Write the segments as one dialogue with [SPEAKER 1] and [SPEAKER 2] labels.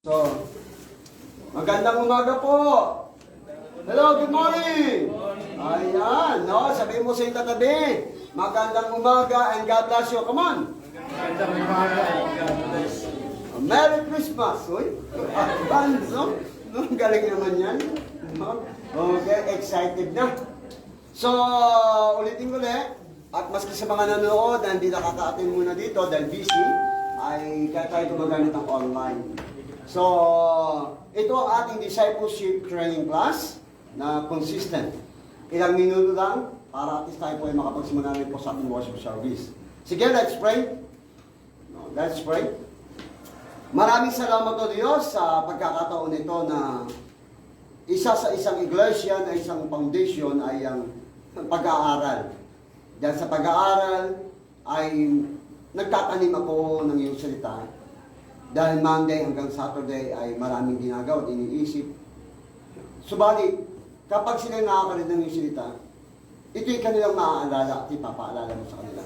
[SPEAKER 1] So, magandang umaga po. Hello, good morning. Ayan, no? Sabihin mo sa iyong tatabi, magandang umaga and God bless you. Come on.
[SPEAKER 2] Magandang umaga and God bless you.
[SPEAKER 1] Merry Christmas. Uy, advance, no? No, galing naman yan. No? Okay, excited na. So, ulitin ko ulit. At maski sa mga nanonood na hindi nakaka-attend muna dito dahil busy, ay kaya tayo gumagamit ng online. So, ito ang ating discipleship training class na consistent. Ilang minuto lang para at least tayo po ay makapagsimula rin po sa ating worship service. Sige, let's pray. No, let's pray. Maraming salamat o Diyos sa pagkakataon nito na isa sa isang iglesia na isang foundation ay ang pag-aaral. Dahil sa pag-aaral ay nagtatanim ako ng iyong salita. Dahil Monday hanggang Saturday ay maraming ginagawa at iniisip. Subalit, kapag sila nakakarinig ng iyong salita, ito'y kanilang maaalala at ipapaalala mo sa kanila.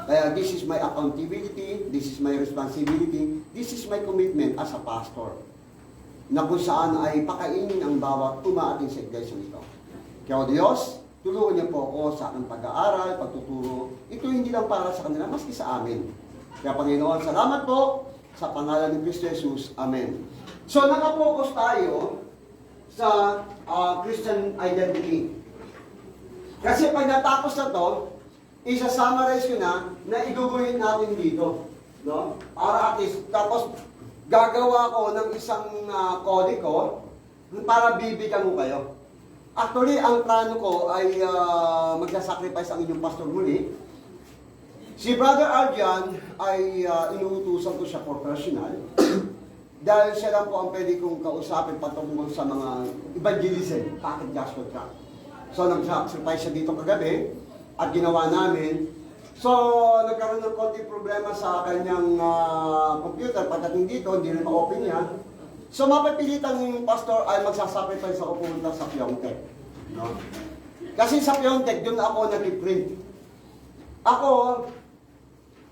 [SPEAKER 1] Kaya this is my accountability, this is my responsibility, this is my commitment as a pastor. Na kung saan ay pakainin ang bawat umaating sa iglesia nito. Kaya o Diyos, tulungan niyo po ako sa aking pag-aaral, pagtuturo. Ito hindi lang para sa kanila, maski sa amin. Kaya Panginoon, salamat po sa pangalan ni Kristo Jesus. Amen. So, nakapokus tayo sa Christian identity. Kasi pag natapos na to, isa-summarize ko na iguguhin natin dito. No? Para at least, tapos gagawa ko ng isang kodiko para bibigyan mo kayo. Actually, ang plano ko ay magsasacrifice ang inyong pastor muli. Si Brother Arjan ay inuutusan ko siya for personal. Dahil siya lang po ang pwede kong kausapin patungkol sa mga evangelism, packet gospel track. So, nag-sacrifice siya dito kagabi at ginawa namin. So, nagkaroon ng konting problema sa kanyang computer. Pagdating dito, hindi rin ma-open yan. So, mapipilitan yung pastor ay magsasacrifice ako pumunta sa Pyeongtaek. No? Kasi sa Pyeongtaek, doon ako nag-print. Ako,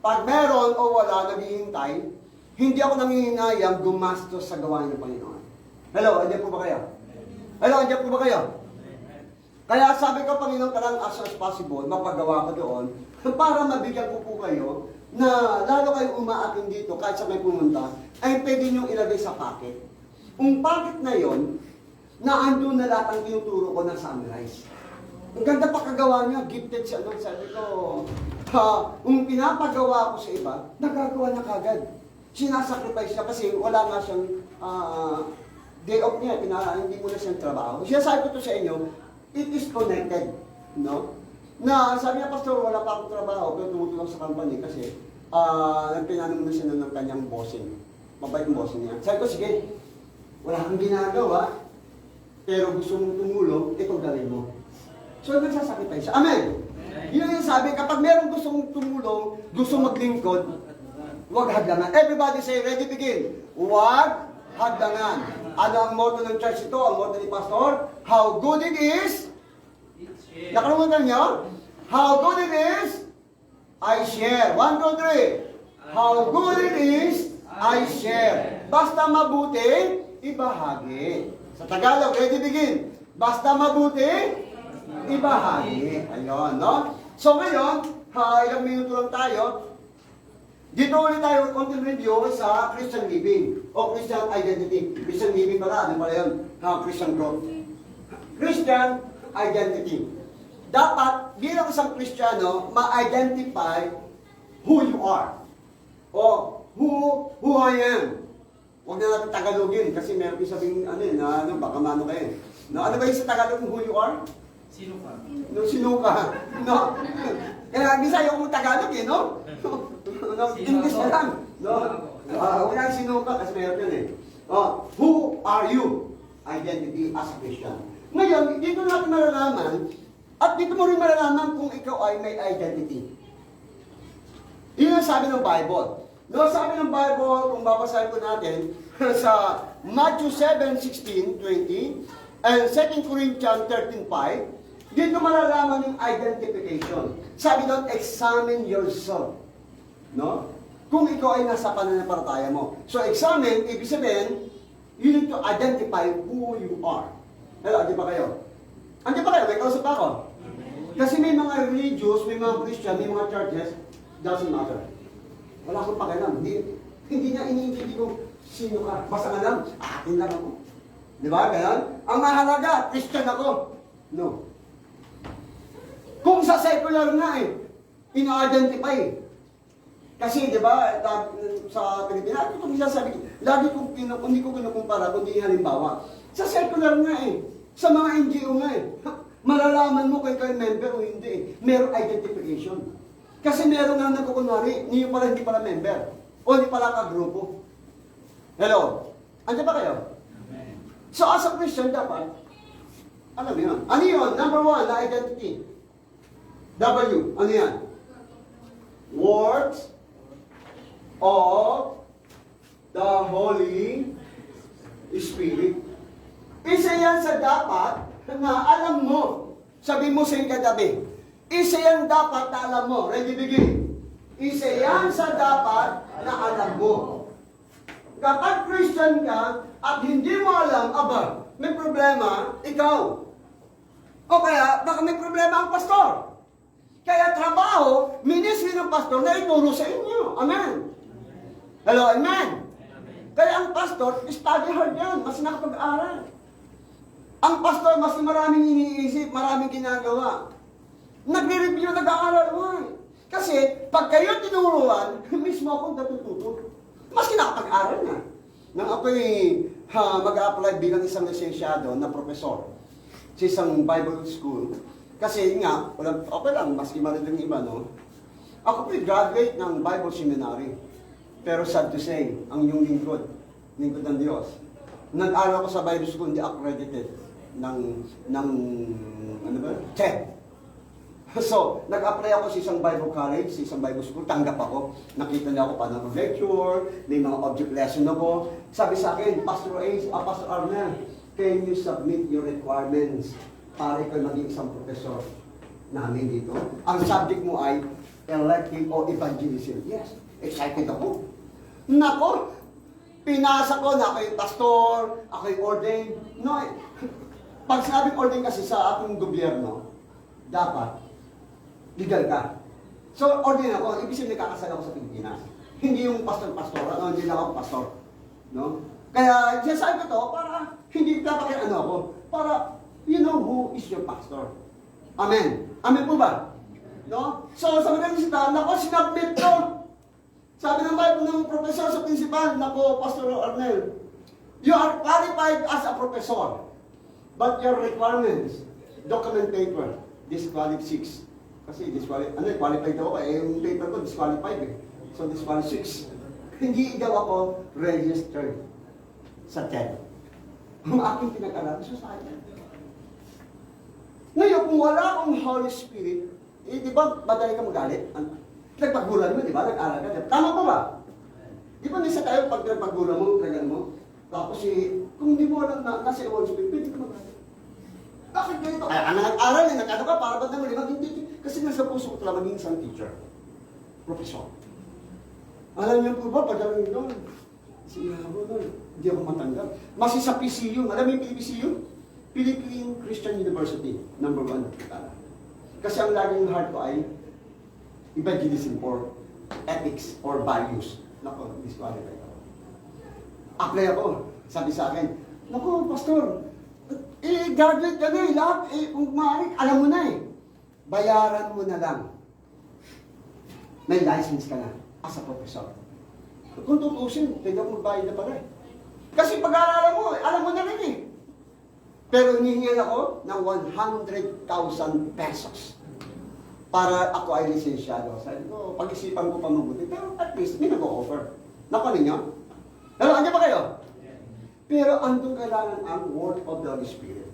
[SPEAKER 1] pag meron o wala, naghihintay, hindi ako nangihinayang gumastos sa gawain ng Panginoon. Hello, andiyan po ba kayo? Hello, andiyan po ba kayo? Kaya sabi ko, Panginoon, parang as soon as possible, mapagawa ko doon, para mabigyan ko po kayo na lalo kayong umaaking dito, kahit sa may pumunta, ay pwede niyong ilagay sa packet. Ang packet na yon, na andun na lahat ang tinuturo ko ng sunrise. Ang ganda pa kagawa niya, gifted siya doon. Sabi ko, kung pinapagawa ko sa iba, nagagawa na kagad. Sinasacrifice siya kasi wala nga siyang day off niya, hindi mo na siyang trabaho. Siya sabi ko to sa inyo, it is connected. No? Na sabi niya, Pastor, wala pa akong trabaho, pero tumutulong sa company kasi nagpinano mo na siya ng kanyang bossing. Mabait yung bossing niya. Sabi ko, sige, wala kang ginagawa, pero gusto mong tumulong, ito gawin mo. So, nagsasacrifice siya. Amen! Yun yung sabi, kapag meron gustong tumulong, gusto maglingkod, huwag hadlangan. Everybody say, ready, begin. Huwag hadlangan. Ano ang motto ng church ito? Ang motto ni Pastor? How good it is. Nakalimutan niyo? How good it is, I share. 1, 2, 3. How good it is, I share. Basta mabuti, ibahagi. Sa Tagalog, ready, begin. Basta mabuti, ibahagi. Ayun, no? So ngayon, ilang minuto lang tayo. Dito ulit tayo konting review sa Christian living o Christian identity. Christian living pala, ano pala yun? Christian growth. Christian identity. Dapat, bilang isang Kristiyano, ma-identify who you are. O, who I am. Huwag na natin Tagalogin kasi meron yung sabing, baka mano kayo. No, ano ba yung sa Tagalog who you are?
[SPEAKER 2] Sino ka?
[SPEAKER 1] No, sino ka? No? Kaya minsan yung Tagalog no? No, English na lang. No? Wala yung sino ka kasi meron yun who are you? Identity as a Christian. Ngayon, dito natin malalaman at dito mo rin malalaman kung ikaw ay may identity. Yun ang sabi ng Bible. No, sabi ng Bible, kung babasahin ko natin, sa Matthew 7:16, 20, and 2 Corinthians 13:5, dito malalaman yung identification. Sabi doon, examine yourself. No? Kung ikaw ay nasa pananampalataya mo. So, examine, ibig sabihin, You need to identify who you are. Hello, di ba kayo? Andiyan ba kayo? May kausap ako. Kasi may mga religious, may mga Christian, may mga churches, doesn't matter. Wala akong pakialam. Hindi niya iniintindi kung sino ka. Basta nga lang, akin lang ako. Di ba? Ganyan? Ang mahalaga, Christian ako. No. Kung sa secular nga ina-identify. Kasi, di ba, sa Pilipinas, ito kung sasabi, lagi kong hindi ko kinukumpara, kundi halimbawa. Sa secular nga sa mga NGO nga malalaman mo kung kayo member o hindi Merong identification. Kasi meron nga nagkukunwari, hindi pala member. O hindi pala ka-grupo. Hello? Andiyan ba kayo? So as a Christian, dapat, alam mo yun. Ano yun? Number one, na identity. W. Ano yan? Words of the Holy Spirit. Isa yan sa dapat na alam mo. Sabi mo sa katabi. Isa yan dapat na alam mo. Ready, begin. Isa yan sa dapat na alam mo. Kapag Christian ka at hindi mo alam, aba, may problema, ikaw. O kaya, baka may problema ang pastor. Kaya trabaho, ministry ng pastor na ituro sa inyo. Amen. Hello, amen. Kaya ang pastor, study hard yan, mas nakapag-aral. Ang pastor, mas maraming iniisip, maraming ginagawa. Nagre-review, nag-aaral mo. Kasi, pag kayo tinuruan, mismo akong natututo. Mas nakapag-aral na. Nang ako'y mag-a-apply bilang isang lisensyado na profesor sa isang Bible school. Kasi nga, okay lang, maski marinig ng iba, no? Ako po'y graduate ng Bible Seminary. Pero sad to say, ang yung lingkod ng Diyos. Nag-aral ako sa Bible School, hindi accredited ng ano ba? TED. So, nag-apply ako sa isang Bible college, sa isang Bible school, tanggap ako. Nakita niya ako paano mag-lecture, may mga object lesson ako. Sabi sa akin, Pastor Arnel, can you submit your requirements para ikaw maging isang professor namin dito? Ang subject mo ay elective o evangelism. Yes, excited ako. Nako, pinasa ko na ako'y pastor, ako'y ordained. No, pag sinabing ordained kasi sa ating gobyerno, dapat legal ka. So, ordained ako, ibig sabihin nakakasal ako sa Pilipinas. Hindi yung pastor-pastor, hindi lang ako pastor. No? Kaya, sinasabi ko to, para hindi dapat ano ako, para you know who is your pastor. Amen. Amen po ba? No? So, sa mga sita, nako, sinabmit ko. Sabi ng professor sa principal, nako, Pastor Arnel, you are qualified as a professor, but your requirements, document paper, disqualified 6. Kasi qualified ako yung paper ko, disqualified So, disqualified 6. Hindi daw ako registered sa TED. Ang aking pinag-aralan, society. Ngayon, kung wala akong Holy Spirit, di ba, madali ka magalit? Nagpagbulan mo, di ba? Nag-aral ka. Tama po ba? Di ba nisa tayo pag nagpagbulan mo, talagan mo? Tapos kung hindi mo alam na nasa Holy Spirit, pwede ka magalit. Bakit ganito? Ang nag-aral nag-ano ka, para ba't naman hindi? Kasi nasa puso ko talaga maging isang teacher. Professor. Alam niyo po ba, pagdating doon, sinabi doon, hindi ako matanggap. Mas sa PCU, alam mo yung PCU? Philippine Christian University, #1. Kasi ang laging heart ko ay evangelism or ethics or values. Nako, disqualified ako. Apply ako. Sabi sa akin, nako, pastor, graduate ka na lahat, kung maaari, alam mo na bayaran mo na lang. May license ka na as a professor. Kung tutusin, pwede ako magbayad na pala Kasi pag-aaralan mo, alam mo na rin Pero hinihingi ako ng 100,000 pesos para ako ay lisensyado. Sabi ko, pag-isipan ko pa mabuti, pero at least may nag-o-offer. Nakuha ninyo? Pero andyan ba kayo? Pero andun kailangan ang word of the Holy Spirit.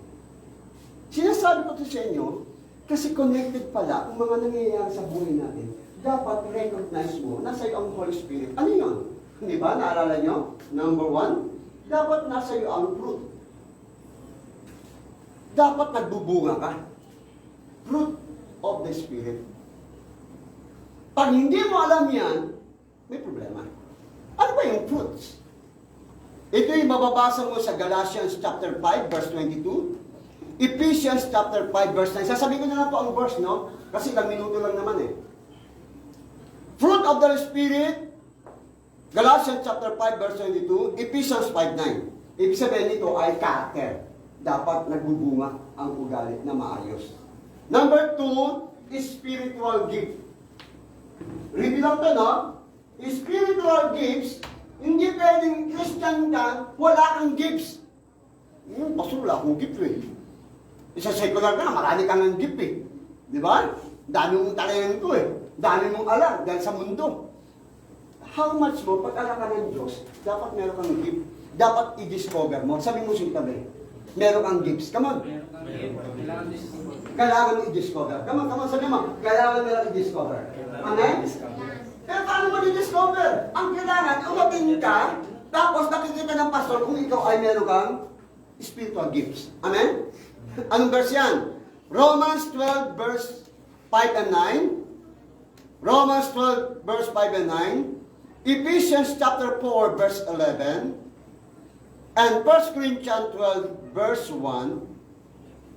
[SPEAKER 1] Sinasabi ko to sa inyo, kasi connected pala ang mga nangyayari sa buhay natin. Dapat recognize mo, nasa iyo ang Holy Spirit. Ano yun? Di ba? Naalala nyo? Number 1, dapat nasa iyo ang fruit. Dapat nagbubunga ka. Fruit of the Spirit. Pag hindi mo alam yan, may problema. Ano ba yung fruits? Ito yung mababasa mo sa Galatians chapter 5, verse 22. Ephesians chapter 5, verse 9. Sasabihin ko na lang po ang verse, no? Kasi ilang minuto lang naman eh. Fruit of the Spirit, Galatians chapter 5, verse 22. Ephesians 5, 9. Ibig sabihin nito ay character. Dapat nagbubunga ang ugali na maayos. Number 2, spiritual gift. Repeat lang ito, no? Spiritual gifts, hindi pwedeng Christian ka, wala kang gifts. Pastor, wala akong gift eh. Isa secular ka na, marami kang ng gift eh. Di ba? Dami mong talento eh. Dami mong alam dahil sa mundo. How much mo, pag alam ka ng Diyos, dapat meron kang gift. Dapat i-discover mo. Sabi mo siya tabi, meron kang gifts. Come on. Kailangan mo i-discover. Come on, sabi mo, kailangan mo i-discover. Amen? Pero paano mo i-discover? Ang kailangan, umating ka, tapos nakikita ng pastor kung ikaw ay meron kang spiritual gifts. Amen? Anong verse yan? Romans 12 verse 5 and 9. Romans 12 verse 5 and 9. Ephesians chapter 4 verse 11. And 1 Corinthians 12 verse 1.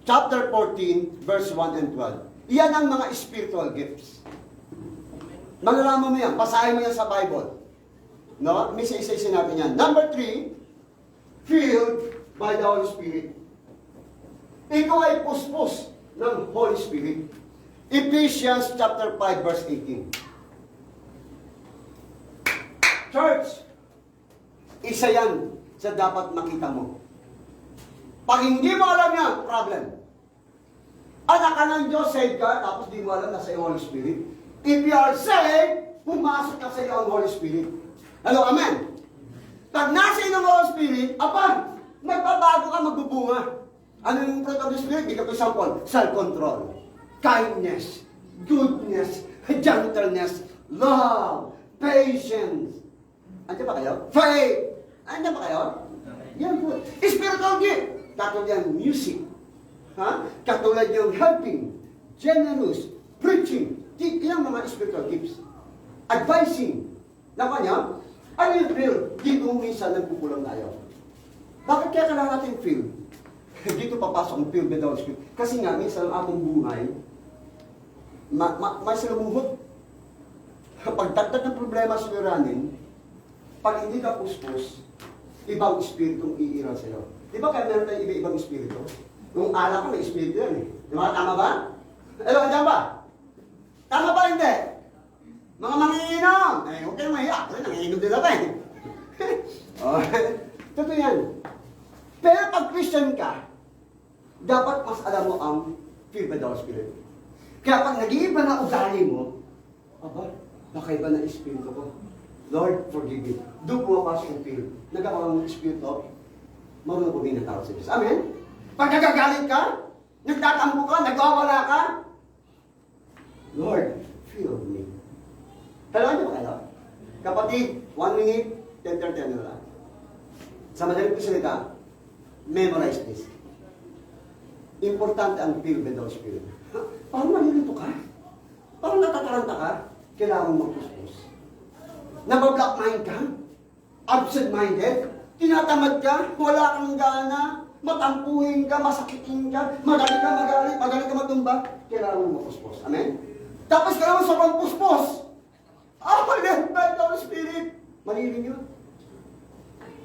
[SPEAKER 1] Chapter 14 verse 1 and 12. Iyan ang mga spiritual gifts. Malalaman mo yan. Basahin mo yan sa Bible. No? Misa-isa natin yan. Number 3, filled by the Holy Spirit. Ikaw ay puspos ng Holy Spirit. Ephesians chapter 5 verse 18. Church, isa yan sa dapat makita mo. Pag hindi mo alam yan, problem. Anak ka ng Diyos, saved ka, tapos di mo alam na sa Holy Spirit. If you are saved, pumasok ka sa iyo ang Holy Spirit. Hello, amen? Pag nasa iyo ang Holy Spirit, magbabago ka, magbubunga. Ano yung fruit of the Spirit? Bigyan ko example. Self-control, kindness, goodness, gentleness, love, patience. Andiyan ba kayo? Faith. Andiyan ba kayo? Yan po. Spiritual gift. Katulad yung music. Katulad yung helping, generous, preaching. Ilang mga spiritual gifts. Advising. Naman niya, ano yung feel? Dito minsan nagpupulang tayo. Bakit kaya kailangan natin feel? Dito papasok ang feel with the Holy Spirit. Kasi nga, minsan ang atong buhay, may salumuhot. Pag dagdag ng problema sa suliranin, pag hindi ka puspos, ibang espiritong iiral sa'yo. Di ba kaya meron tayong iba-ibang espiritu? Yung alak ko, may espiritu yan eh. Di ba? Tama ba? Andiyan ba? Tama ba hindi? Mga manginginom. Huwag kayong mahiyak. Nanginginom din ako eh. Totoo yan. Pero pag Christian ka, dapat mas alam mo ang filled by the Holy Spirit. Kaya pag nag-iiba na ugali mo, baka iba na espiritu ko. Lord, forgive me. Doon pumapasok yung feel. Nagkaroon ng espiritu, marunong ko din na tao sa Diyos. Amen? Pag nagagalit ka, nagtatampo ka, nagwawala ka, Lord, fill me. Kailangan niyo ba kayo? Kapatid, 1 minute, 10:30 na lang. Sa madaling salita, memorize this. Importante ang filled by the Holy Spirit. Parang nalilito ka? Parang natataranta ka? Kailangan magpuspos. Nabablock mind ka? Absent-minded? Tinatamad ka? Wala kang gana? Matampuhin ka? Masakitin ka? Magaling ka matumba? Kailangan mo magpuspos. Amen? Tapos kailangan sobrang puspos. Led by the Holy Spirit. Malilin yun.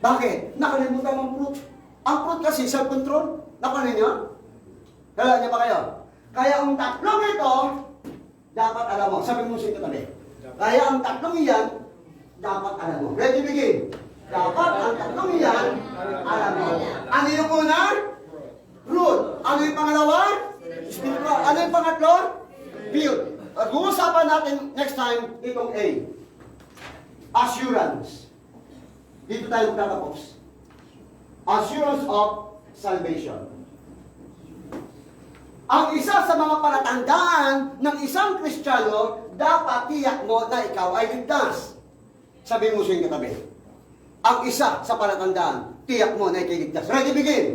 [SPEAKER 1] Bakit? Nakalimutan ang fruit. Ang fruit kasi self-control. Nakalimutan niyo? Kailangan niya ba kayo? Kaya ang tatlong ito, dapat alam mo. Sabi mo sa ito tabi. Kaya ang tatlong iyan, dapat alam mo. Ready, begin. Dapat ang tatlong iyan, alam mo. Ano yung una? Fruit. Ano yung pangalawa? Spiritual. Ano yung pangatlo? Build. Pag-uusapan natin next time itong A. Assurance. Dito tayo magtatapos. Assurance of salvation. Ang isa sa mga palatandaan ng isang Kristiyano, dapat tiyak mo na ikaw ay ligtas. Sabi mo sa iyong katabi. Ang isa sa palatandaan, tiyak mo na ikaw ay ligtas. Ready, begin.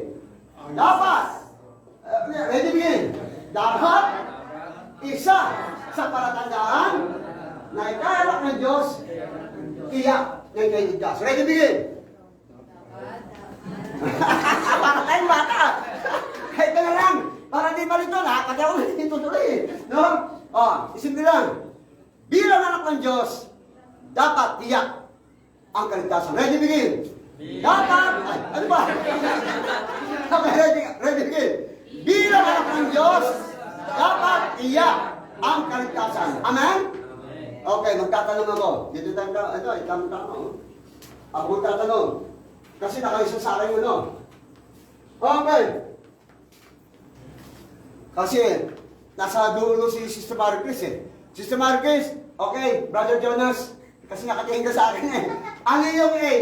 [SPEAKER 1] Dapat. Ready, begin. Dapat. Isa sa palatandaan na ikaw anak ng Diyos, tiyak na ikaw ay ligtas. Ready, begin. Ano ba? Okay, ready again. Bilang anak ng Diyos, dapat iyak ang kaligtasan. Amen? Okay, magtatanong ako. Dito tayo ka, tama-tama. Ako magtatanong. Kasi nakaisa sa akin yun, no? Okay. Kasi, nasa dulo si Sister Marquez eh. Sister Marquez, okay, Brother Jonas, kasi nakatingin ka sa akin eh. Ano yung A?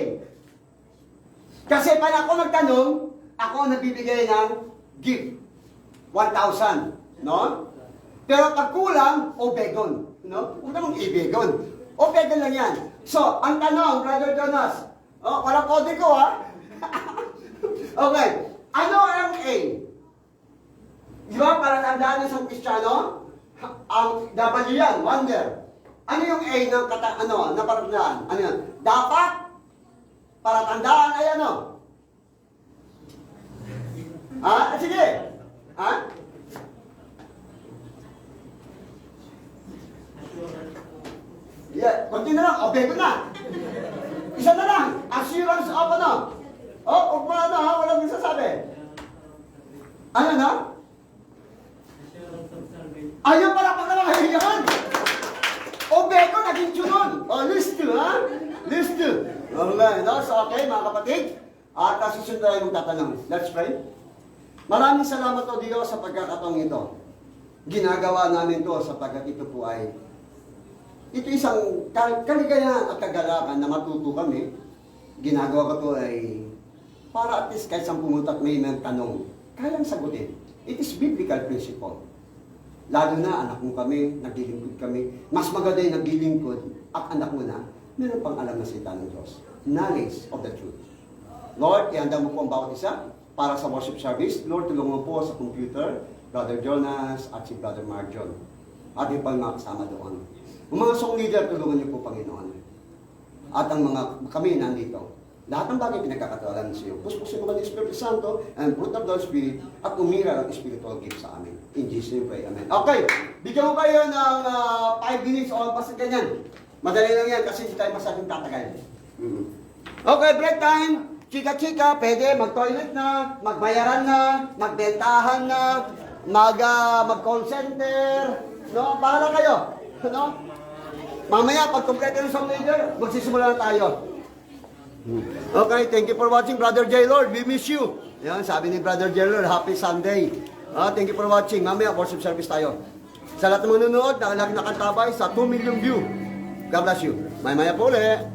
[SPEAKER 1] Kasi pag ako magtanong, ako nagbibigay ng gift. 1,000, no? Pero pag kulang, obegon, no? Huwag namang ibegon. Obegon lang yan. So, ang tanong, Brother Jonas, walang kode ko ha? Okay, ano ang A? Di ba, para tandaan ng isang Kristiyano? Ang W yan, wonder. Ano yung A ng naparatandaan? Ano yan? Dapat, para tandaan ay ano? Ha? Sige. Ha? Yeah, konti na lang. Okay ko na. Isa na lang. Assurance of ano? Huwag mo ano ha? Walang sasabi. Ano na? Ayaw pala pag naman kayo yan. Obeko, naging tunon. List 2, ha? List 2. Okay, no? So, okay, mga kapatid. At susunod tayo magtatanong. Let's pray. Maraming salamat o Diyos sa pagkakataong ito. Ginagawa namin to sapagkat ito po ay ito isang kaligayahan at kagalakan na matuto kami. Ginagawa ko to ay para at least kahit saan pumunta at may tanong, kayang sagutin. It is biblical principle. Lalo na anak mo kami, naglilingkod kami. Mas maganda yung naglilingkod at anak mo na, meron pang alam na salita ng Diyos. Knowledge of the truth. Lord, ihanda mo po ang bawat isa para sa worship service. Lord, tulungan mo po sa computer, Brother Jonas at si Brother Marjon. At yung pang mga kasama doon. Ang mga song leader, tulungan niyo po, Panginoon. At ang mga kami nandito. Lahat ng bagay pinagkakatawalan sa iyo. Puspusin mo ng Espiritu Santo and fruit of the Spirit at umira ng spiritual gift sa amin. In Jesus' name pray. Amen. Okay. Bigyan mo kayo ng 5 minutes o basta ganyan. Madali lang yan kasi hindi tayo masyadong tatagal. Okay, break time. Chika-chika, pwede mag-toilet na, magbayaran na, magbentahan na, mag-call center. No? Bahala kayo. No? Mamaya, pag kompleto ng song leader, magsisimula na tayo. Okay, thank you for watching, Brother J. Lord. We miss you. Yan, sabi ni Brother J. Lord, happy Sunday. Thank you for watching. Mamaya, worship service tayo. Sa lahat ng manunood, lagi nakantabay sa 2 million view. God bless you. Maya po ulit.